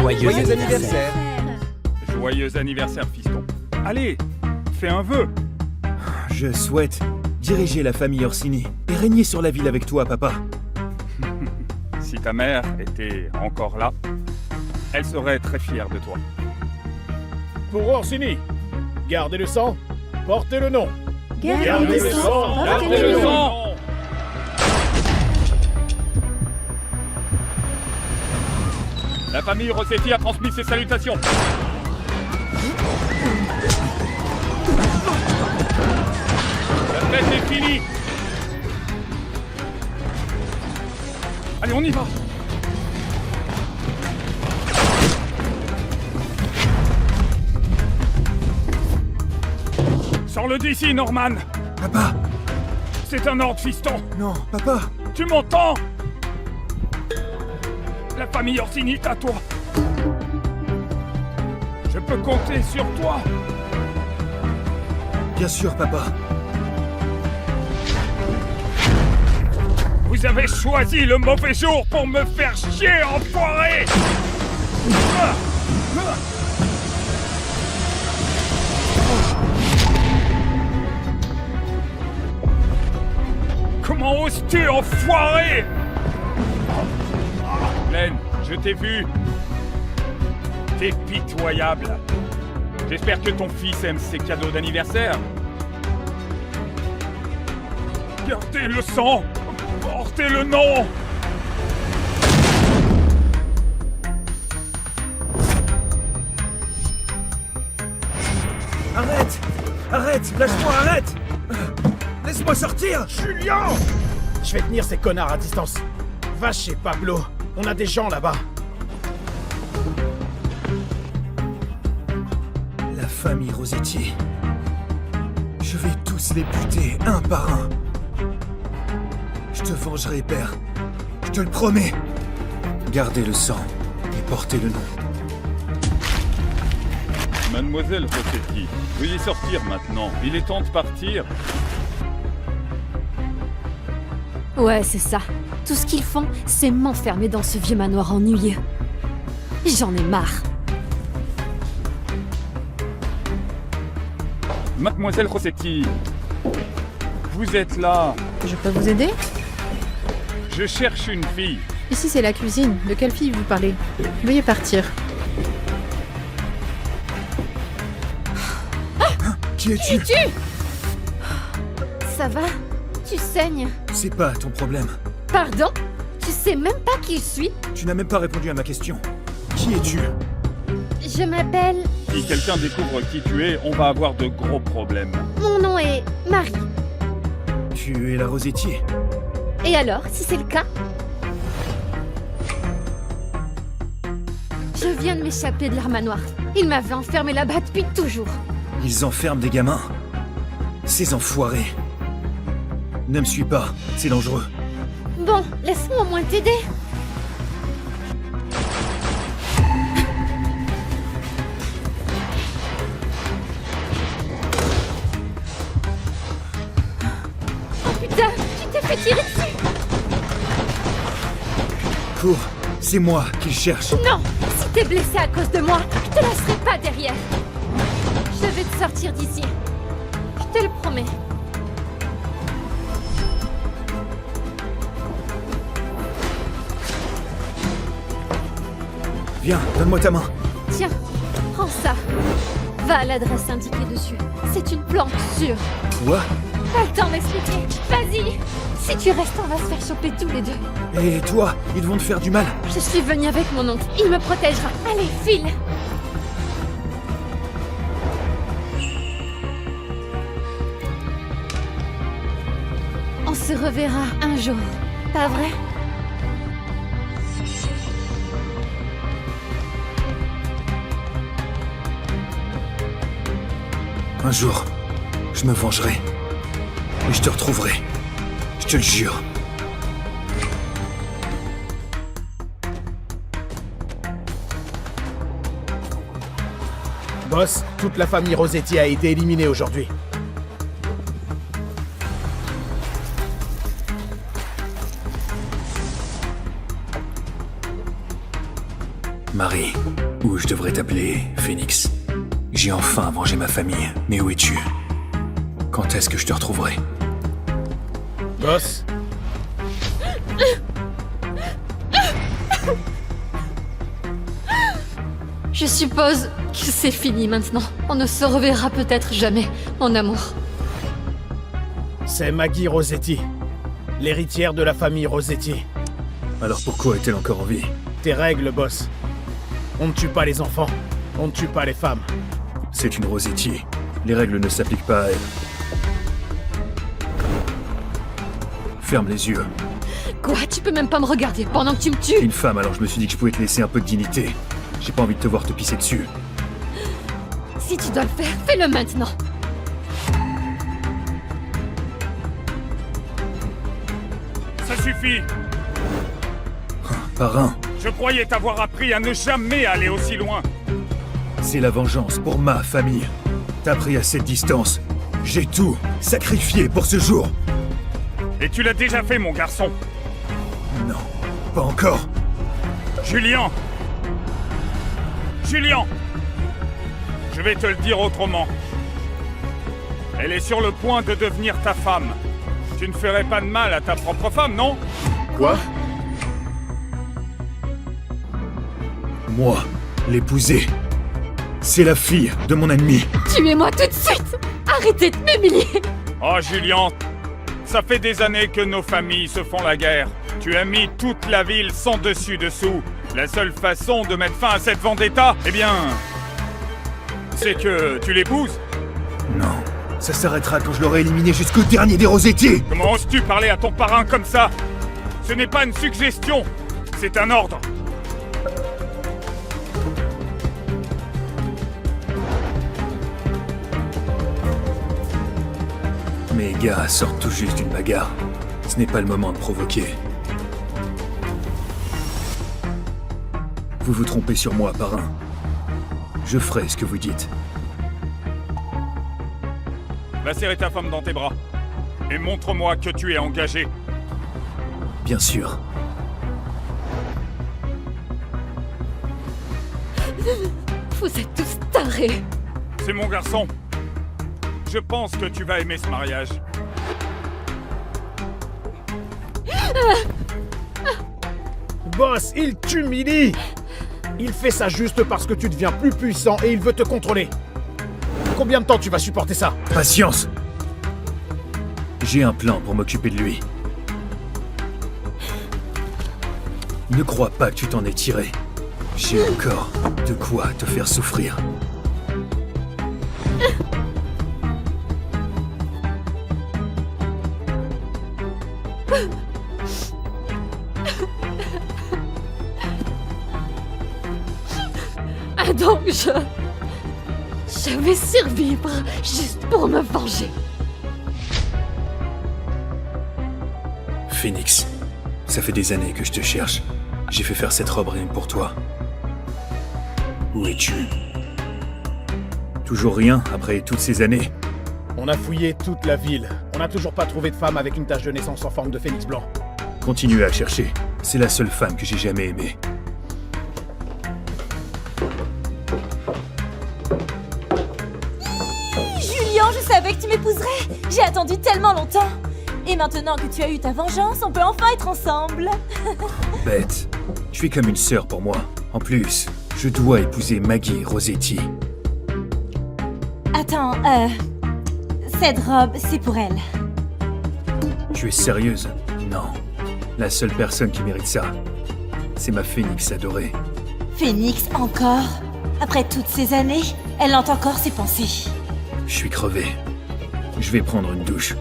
Joyeux anniversaire. Joyeux anniversaire, fiston. Allez, fais un vœu. Je souhaite diriger la famille Orsini et régner sur la ville avec toi, papa. Si ta mère était encore là, elle serait très fière de toi. Pour Orsini, gardez le sang, portez le nom. Gardez le sang, Gardez le sang. La famille Rossetti a transmis ses salutations. La fête est finie. Allez, on y va. Sors-le d'ici, Norman. Papa! C'est un ordre, fiston. Non, papa! Tu m'entends? La famille Orsini est à toi. Je peux compter sur toi. Bien sûr, papa. Vous avez choisi le mauvais jour pour me faire chier, enfoiré! Comment oses-tu, enfoiré? Glenn, je t'ai vu. T'es pitoyable. J'espère que ton fils aime ses cadeaux d'anniversaire. Gardez le sang. Portez le nom. Arrête! Arrête! Lâche-moi, arrête! Laisse-moi sortir! Julien! Je vais tenir ces connards à distance. Va chez Pablo, on a des gens là-bas. La famille Rossetti. Je vais tous les buter, un par un. Je te vengerai, père. Je te le promets. Gardez le sang et portez le nom. Mademoiselle Rossetti, veuillez sortir maintenant. Il est temps de partir. Ouais, c'est ça. Tout ce qu'ils font, c'est m'enfermer dans ce vieux manoir ennuyeux. J'en ai marre. Mademoiselle Rossetti, vous êtes là. Je peux vous aider? Je cherche une fille. Ici c'est la cuisine. De quelle fille vous parlez? Veuillez partir. Qui es-tu? Ça va? Tu saignes? C'est pas ton problème. Pardon? Tu sais même pas qui je suis? Tu n'as même pas répondu à ma question. Qui es-tu? Je m'appelle... Si quelqu'un découvre qui tu es, on va avoir de gros problèmes. Mon nom est Marie. Tu es la Rossetti. Et alors, si c'est le cas? Je viens de m'échapper de leur manoir. Ils m'avaient enfermé là-bas depuis toujours. Ils enferment des gamins. Ces enfoirés. Ne me suis pas, c'est dangereux. Bon, laisse-moi au moins t'aider. Oh putain, tu t'es fait tirer dessus. Cours, c'est moi qui le cherche. Non, si t'es blessé à cause de moi, je te laisserai pas derrière. Je vais te sortir d'ici. Je te le promets. Viens, donne-moi ta main. Tiens, prends ça. Va à l'adresse indiquée dessus. C'est une planque sûre. Quoi? Pas le temps d'expliquer. Vas-y. Si tu restes, on va se faire choper tous les deux. Et toi, ils vont te faire du mal. Je suis venue avec mon oncle. Il me protégera. Allez, file. On se reverra un jour. Pas vrai? Un jour, je me vengerai. Et je te retrouverai. Je te le jure. Boss, toute la famille Rossetti a été éliminée aujourd'hui. Marie, ou je devrais t'appeler Phoenix. J'ai enfin vengé ma famille, mais où es-tu? Quand est-ce que je te retrouverai? Boss, Je suppose que c'est fini maintenant. On ne se reverra peut-être jamais, mon amour. c'est Maggie Rossetti, l'héritière de la famille Rossetti. Alors pourquoi est-elle encore en vie? Tes règles, boss. On ne tue pas les enfants, on ne tue pas les femmes. C'est une Rossetti. Les règles ne s'appliquent pas à elle. Ferme les yeux. Quoi? Tu peux même pas me regarder pendant que tu me T'es tues? une femme, alors je me suis dit que je pouvais te laisser un peu de dignité. J'ai pas envie de te voir te pisser dessus. Si tu dois le faire, fais-le maintenant. Ça suffit. Parrain, Je croyais t'avoir appris à ne jamais aller aussi loin. c'est la vengeance pour ma famille. T'as pris à cette distance. J'ai tout sacrifié pour ce jour. Et tu l'as déjà fait, mon garçon. Non, pas encore. Julien. Julien. Je vais te le dire autrement. Elle est sur le point de devenir ta femme. Tu ne ferais pas de mal à ta propre femme, non? Quoi? Moi, l'épouser. C'est la fille de mon ennemi. Tuez-moi tout de suite! Arrêtez de m'humilier! Oh, Julien. Ça fait des années que nos familles se font la guerre. Tu as mis toute la ville sans dessus-dessous. La seule façon de mettre fin à cette vendetta, eh bien... c'est que tu l'épouses. Non, ça s'arrêtera quand je l'aurai éliminé jusqu'au dernier des Rossetti. Comment oses-tu parler à ton parrain comme ça? Ce n'est pas une suggestion, c'est un ordre. Mes gars sortent tout juste d'une bagarre. Ce n'est pas le moment de provoquer. Vous vous trompez sur moi, parrain. Je ferai ce que vous dites. Va serrer ta femme dans tes bras. Et montre-moi que tu es engagé. Bien sûr. Vous êtes tous tarés! C'est mon garçon. Je pense que tu vas aimer ce mariage. Boss, il t'humilie! Il fait ça juste parce que tu deviens plus puissant et il veut te contrôler. Combien de temps tu vas supporter ça? Patience. J'ai un plan pour m'occuper de lui. Ne crois pas que tu t'en es tiré. J'ai encore de quoi te faire souffrir. Ah donc je vais survivre juste pour me venger. Phoenix, ça fait des années que je te cherche. J'ai fait faire cette robe rien que pour toi. Où es-tu? Toujours rien après toutes ces années? On a fouillé toute la ville. On n'a toujours pas trouvé de femme avec une tache de naissance en forme de phénix blanc. Continuez à chercher. C'est la seule femme que j'ai jamais aimée. Julien, je savais que tu m'épouserais. J'ai attendu tellement longtemps. Et maintenant que tu as eu ta vengeance, on peut enfin être ensemble. Bête, tu es comme une sœur pour moi. En plus, je dois épouser Maggie Rossetti. Attends, cette robe, c'est pour elle. Tu es sérieuse? Non. La seule personne qui mérite ça, c'est ma Phoenix adorée. Phoenix, encore? Après toutes ces années, elle hante encore ses pensées. Je suis crevé. Je vais prendre une douche.